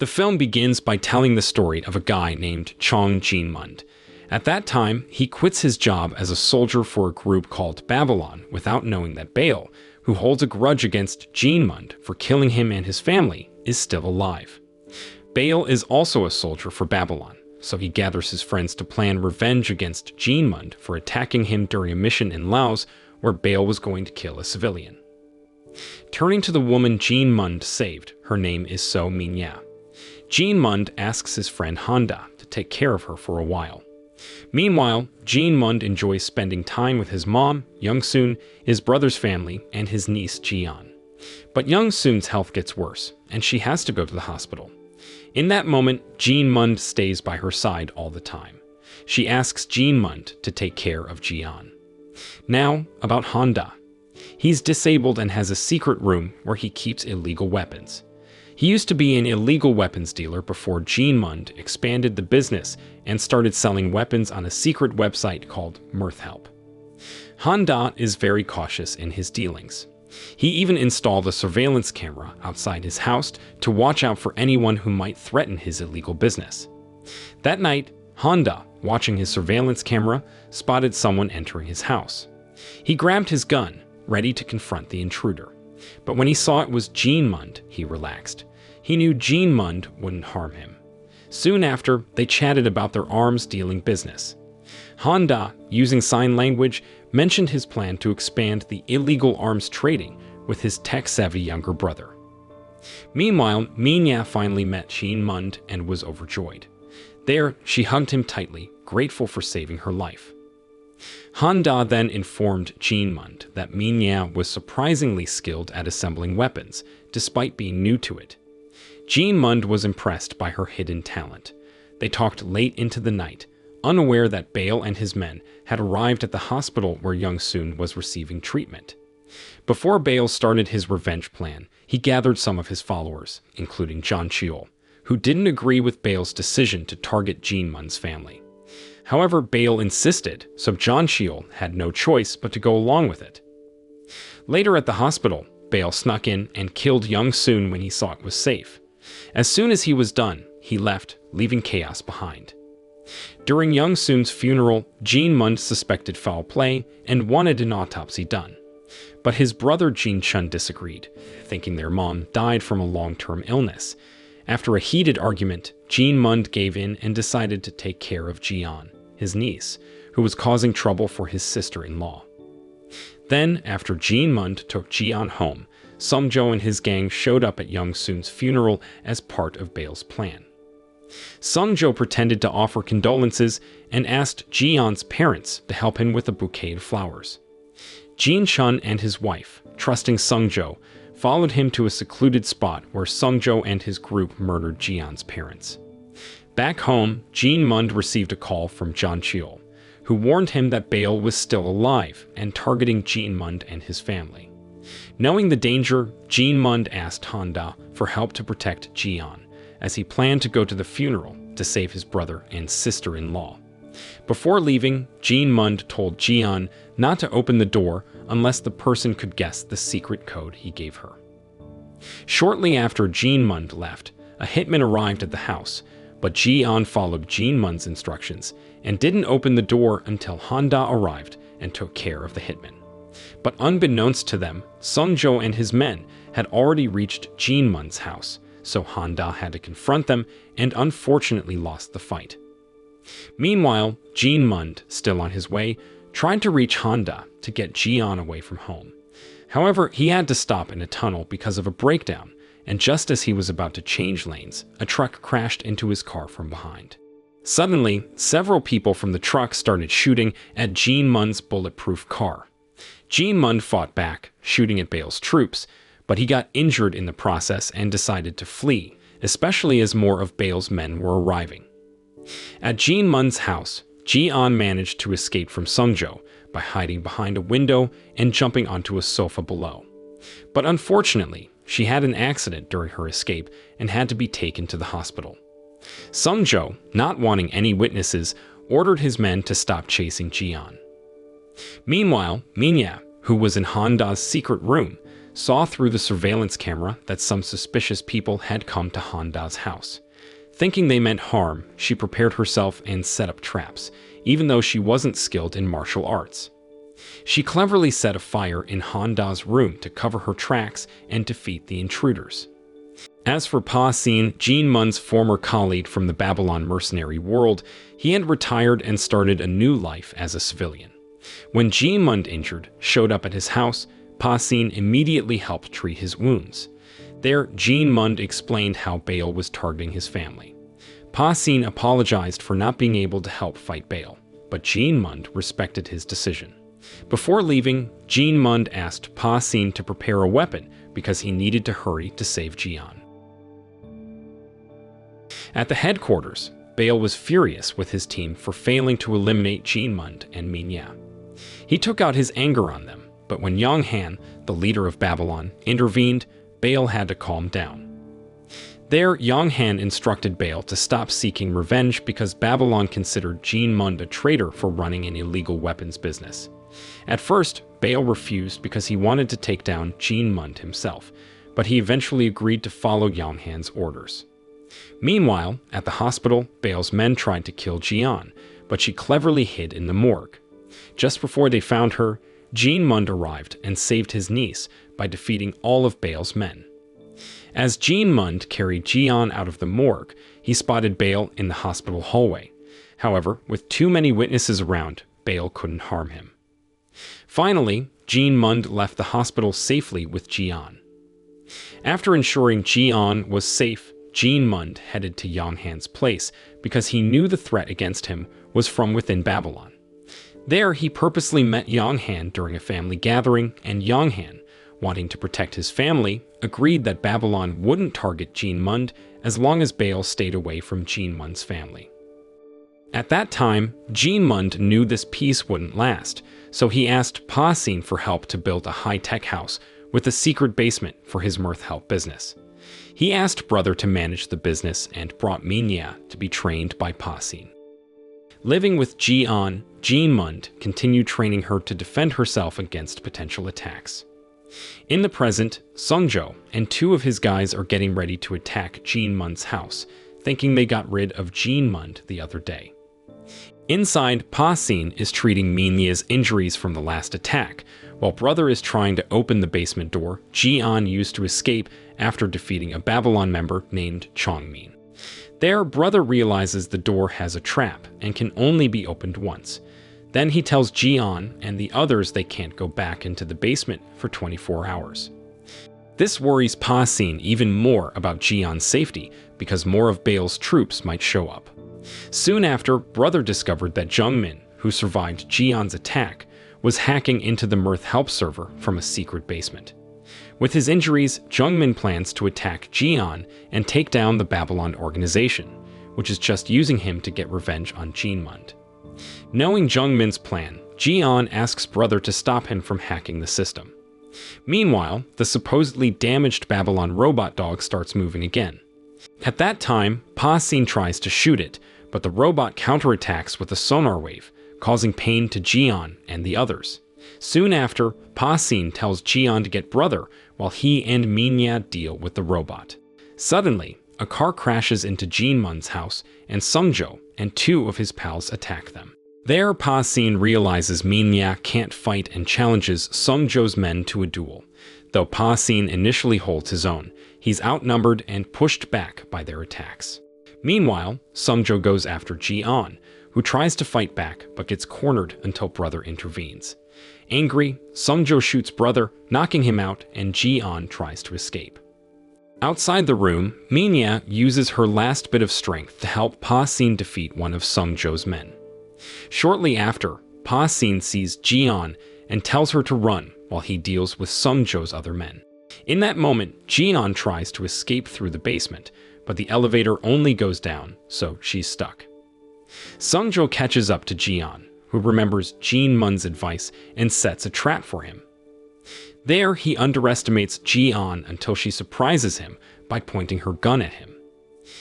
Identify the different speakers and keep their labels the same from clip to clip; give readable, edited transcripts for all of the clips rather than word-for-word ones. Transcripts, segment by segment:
Speaker 1: The film begins by telling the story of a guy named Chong Jin-mund. At that time, he quits his job as a soldier for a group called Babylon without knowing that Bale, who holds a grudge against Jin-mund for killing him and his family, is still alive. Bale is also a soldier for Babylon, so he gathers his friends to plan revenge against Jin-mund for attacking him during a mission in Laos where Bale was going to kill a civilian. Turning to the woman Jin-mund saved, her name is So Min-ya. Jin-mund asks his friend Honda to take care of her for a while. Meanwhile, Jin-mund enjoys spending time with his mom, Young-soon, his brother's family, and his niece Ji-an. But Young-soon's health gets worse, and she has to go to the hospital. In that moment, Jin-mund stays by her side all the time. She asks Jin-mund to take care of Ji-an. Now, about Honda. He's disabled and has a secret room where he keeps illegal weapons. He used to be an illegal weapons dealer before Jin-mund expanded the business and started selling weapons on a secret website called Mirthhelp. Honda is very cautious in his dealings. He even installed a surveillance camera outside his house to watch out for anyone who might threaten his illegal business. That night, Honda, watching his surveillance camera, spotted someone entering his house. He grabbed his gun, ready to confront the intruder. But when he saw it was Jin-mund, he relaxed. He knew Jin-mund wouldn't harm him. Soon after, they chatted about their arms dealing business. Honda, using sign language, mentioned his plan to expand the illegal arms trading with his tech-savvy younger brother. Meanwhile, Min-ya finally met Jin-mund and was overjoyed. There, she hugged him tightly, grateful for saving her life. Honda then informed Jin-mund that Min-ya was surprisingly skilled at assembling weapons, despite being new to it. Jin-mund was impressed by her hidden talent. They talked late into the night, unaware that Bale and his men had arrived at the hospital where Young-soon was receiving treatment. Before Bale started his revenge plan, he gathered some of his followers, including John Cheol, who didn't agree with Bale's decision to target Jin-mund's family. However, Bale insisted, so John Cheol had no choice but to go along with it. Later at the hospital, Bale snuck in and killed Young-soon when he saw it was safe. As soon as he was done, he left, leaving chaos behind. During Young-soon's funeral, Jin-mund suspected foul play and wanted an autopsy done. But his brother Jin-chun disagreed, thinking their mom died from a long-term illness. After a heated argument, Jin-mund gave in and decided to take care of Ji-an, his niece, who was causing trouble for his sister-in-law. Then, after Jin-mund took Ji-an home, Sung-jo and his gang showed up at Young-soon's funeral as part of Bale's plan. Sung-jo pretended to offer condolences and asked Ji-an's parents to help him with a bouquet of flowers. Jin-chun and his wife, trusting Sung-jo, followed him to a secluded spot where Sung-jo and his group murdered Ji-an's parents. Back home, Jin-mund received a call from John Cheol, who warned him that Bale was still alive and targeting Jin-mund and his family. Knowing the danger, Jin-mund asked Honda for help to protect Ji-an, as he planned to go to the funeral to save his brother and sister-in-law. Before leaving, Jin-mund told Ji-an not to open the door unless the person could guess the secret code he gave her. Shortly after Jin-mund left, a hitman arrived at the house, but Ji-an followed Jin-mund's instructions and didn't open the door until Honda arrived and took care of the hitman. But unbeknownst to them, Sung-jo and his men had already reached Jin-mund's house, so Honda had to confront them and unfortunately lost the fight. Meanwhile, Jin-mund, still on his way, tried to reach Honda to get Ji-an away from home. However, he had to stop in a tunnel because of a breakdown, and just as he was about to change lanes, a truck crashed into his car from behind. Suddenly, several people from the truck started shooting at Jin-mund's bulletproof car. Jin-mund fought back, shooting at Bale's troops, but he got injured in the process and decided to flee, especially as more of Bale's men were arriving. At Jin-mund's house, Ji-an managed to escape from Sung-jo by hiding behind a window and jumping onto a sofa below. But unfortunately, she had an accident during her escape and had to be taken to the hospital. Sung-jo, not wanting any witnesses, ordered his men to stop chasing Ji-an. Meanwhile, Min-ya, who was in Honda's secret room, saw through the surveillance camera that some suspicious people had come to Han-da's house. Thinking they meant harm, she prepared herself and set up traps, even though she wasn't skilled in martial arts. She cleverly set a fire in Han-da's room to cover her tracks and defeat the intruders. As for Pa Xin, Jin-mun's former colleague from the Babylon mercenary world, he had retired and started a new life as a civilian. When Jin-mun injured showed up at his house, Pa Xin immediately helped treat his wounds. There, Jin-mun explained how Bale was targeting his family. Pa Xin apologized for not being able to help fight Bale, but Jin-mun respected his decision. Before leaving, Jin-mun asked Pa Xin to prepare a weapon because he needed to hurry to save Jian. At the headquarters, Bale was furious with his team for failing to eliminate Jin-mun and Minya. He took out his anger on them, but when Yang Han, the leader of Babylon, intervened, Bale had to calm down. There, Yang Han instructed Bale to stop seeking revenge because Babylon considered Jin-mun a traitor for running an illegal weapons business. At first, Bale refused because he wanted to take down Jin-mun himself, but he eventually agreed to follow Yang Han's orders. Meanwhile, at the hospital, Bale's men tried to kill Jian, but she cleverly hid in the morgue. Just before they found her, Jin-mun arrived and saved his niece by defeating all of Bale's men. As Jin-mun carried Jian out of the morgue, he spotted Bale in the hospital hallway. However, with too many witnesses around, Bale couldn't harm him. Finally, Jin-mun left the hospital safely with Jian. After ensuring Jian was safe, Jin-mun headed to Yang Han's place because he knew the threat against him was from within Babylon. There, he purposely met Yang Han during a family gathering, and Yang Han, wanting to protect his family, agreed that Babylon wouldn't target Jin-mun as long as Bale stayed away from Jin-mun's family. At that time, Jin-mun knew this peace wouldn't last, so he asked Pa Xin for help to build a high-tech house with a secret basement for his mirth help business. He asked Brother to manage the business and brought Minya to be trained by Pa Xin. Living with Jian, Jin-mun continued training her to defend herself against potential attacks. In the present, Sungjo and two of his guys are getting ready to attack Jin-mun's house, thinking they got rid of Jin-mun the other day. Inside, Pa Xin is treating Minya's injuries from the last attack, while Brother is trying to open the basement door Jian used to escape after defeating a Babylon member named Chongmin. There, Brother realizes the door has a trap and can only be opened once. Then he tells Jian and the others they can't go back into the basement for 24 hours. This worries Pa Xin even more about Jian's safety because more of Bale's troops might show up. Soon after, Brother discovered that Jungmin, who survived Jian's attack, was hacking into the mirth help server from a secret basement. With his injuries, Jungmin plans to attack Jian and take down the Babylon organization, which is just using him to get revenge on Jin-mun. Knowing Jungmin's plan, Jian asks Brother to stop him from hacking the system. Meanwhile, the supposedly damaged Babylon robot dog starts moving again. At that time, Pa Xin tries to shoot it, but the robot counterattacks with a sonar wave, causing pain to Jian and the others. Soon after, Pa Xin tells Jian to get Brother while he and Minya deal with the robot. Suddenly, a car crashes into Jin-mun's house, and Sungjo and two of his pals attack them. There, Pa Xin realizes Minya can't fight and challenges Sungjo's men to a duel. Though Pa Xin initially holds his own, he's outnumbered and pushed back by their attacks. Meanwhile, Sungjo goes after Jian, who tries to fight back but gets cornered until Brother intervenes. Angry, Sungjo shoots Brother, knocking him out, and Jian tries to escape. Outside the room, Minya uses her last bit of strength to help Pa Xin defeat one of Sungjo's men. Shortly after, Pa Xin sees Jian and tells her to run while he deals with Sungjo's other men. In that moment, Jian tries to escape through the basement, but the elevator only goes down, so she's stuck. Sungjo catches up to Jian, who remembers Jin-mun's advice and sets a trap for him. There, he underestimates Jian until she surprises him by pointing her gun at him.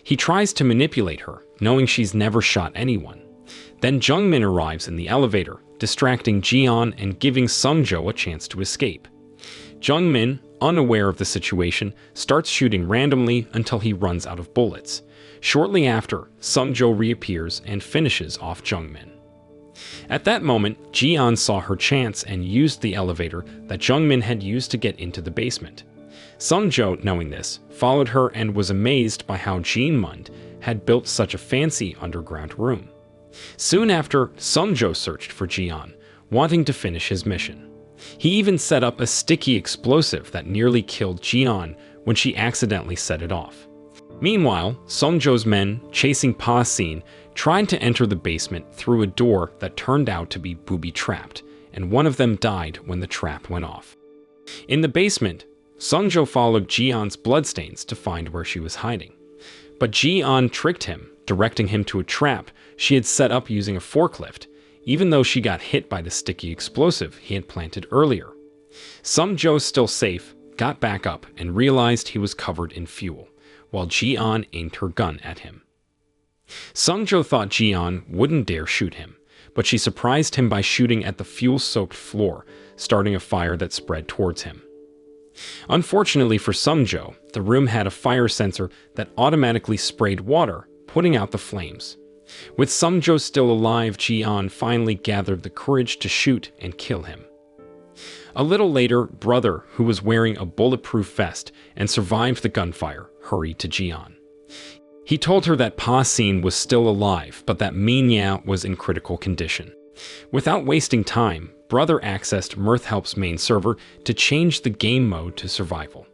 Speaker 1: He tries to manipulate her, knowing she's never shot anyone. Then Jungmin arrives in the elevator, distracting Jian and giving Sungjo a chance to escape. Jung-min, unaware of the situation, starts shooting randomly until he runs out of bullets. Shortly after, Sung-jo reappears and finishes off Jung-min. At that moment, Ji-an saw her chance and used the elevator that Jung-min had used to get into the basement. Sung-jo, knowing this, followed her and was amazed by how Ji-mund had built such a fancy underground room. Soon after, Sung-jo searched for Ji-an, wanting to finish his mission. He even set up a sticky explosive that nearly killed Ji-an when she accidentally set it off. Meanwhile, Sung-jo's men, chasing Pa-sin, tried to enter the basement through a door that turned out to be booby-trapped, and one of them died when the trap went off. In the basement, Sung-jo followed Ji-an's bloodstains to find where she was hiding. But Ji-an tricked him, directing him to a trap she had set up using a forklift, even though she got hit by the sticky explosive he had planted earlier. Sung-jo, still safe, got back up and realized he was covered in fuel, while Ji-an aimed her gun at him. Sung-jo thought Ji-an wouldn't dare shoot him, but she surprised him by shooting at the fuel-soaked floor, starting a fire that spread towards him. Unfortunately for Sung-jo, the room had a fire sensor that automatically sprayed water, putting out the flames. With Sung-jo still alive, Ji-an finally gathered the courage to shoot and kill him. A little later, Brother, who was wearing a bulletproof vest and survived the gunfire, hurried to Ji-an. He told her that Pa-sin was still alive, but that Min-ya was in critical condition. Without wasting time, Brother accessed Mirth-Help's main server to change the game mode to survival.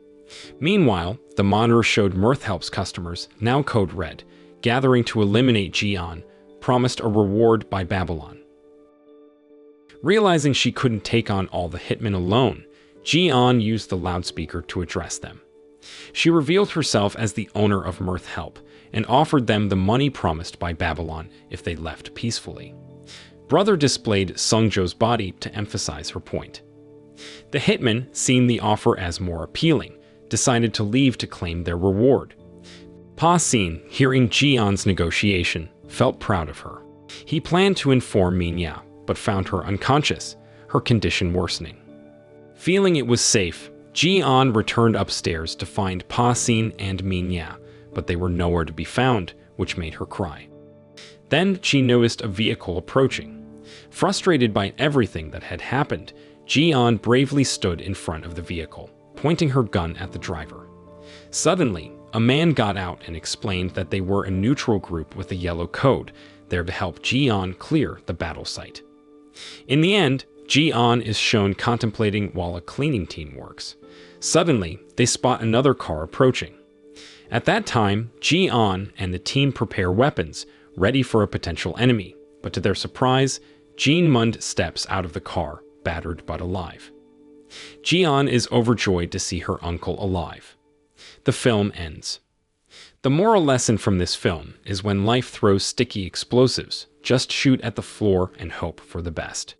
Speaker 1: Meanwhile, the monitor showed Mirth-Help's customers, now code red, gathering to eliminate Ji-an, promised a reward by Babylon. Realizing she couldn't take on all the hitmen alone, Ji-an used the loudspeaker to address them. She revealed herself as the owner of Mirth-Help and offered them the money promised by Babylon if they left peacefully. Brother displayed Sung-jo's body to emphasize her point. The hitmen, seeing the offer as more appealing, decided to leave to claim their reward. Pa-sin, hearing Ji-an's negotiation, felt proud of her. He planned to inform Min-ya, but found her unconscious, her condition worsening. Feeling it was safe, Ji-an returned upstairs to find Pa-sin and Min-ya, but they were nowhere to be found, which made her cry. Then she noticed a vehicle approaching. Frustrated by everything that had happened, Ji-an bravely stood in front of the vehicle, pointing her gun at the driver. Suddenly, a man got out and explained that they were a neutral group with a yellow code, there to help Ji-an clear the battle site. In the end, Ji-an is shown contemplating while a cleaning team works. Suddenly, they spot another car approaching. At that time, Ji-an and the team prepare weapons, ready for a potential enemy, but to their surprise, Ji-mund steps out of the car, battered but alive. Ji-an is overjoyed to see her uncle alive. The film ends. The moral lesson from this film is when life throws sticky explosives, just shoot at the floor and hope for the best.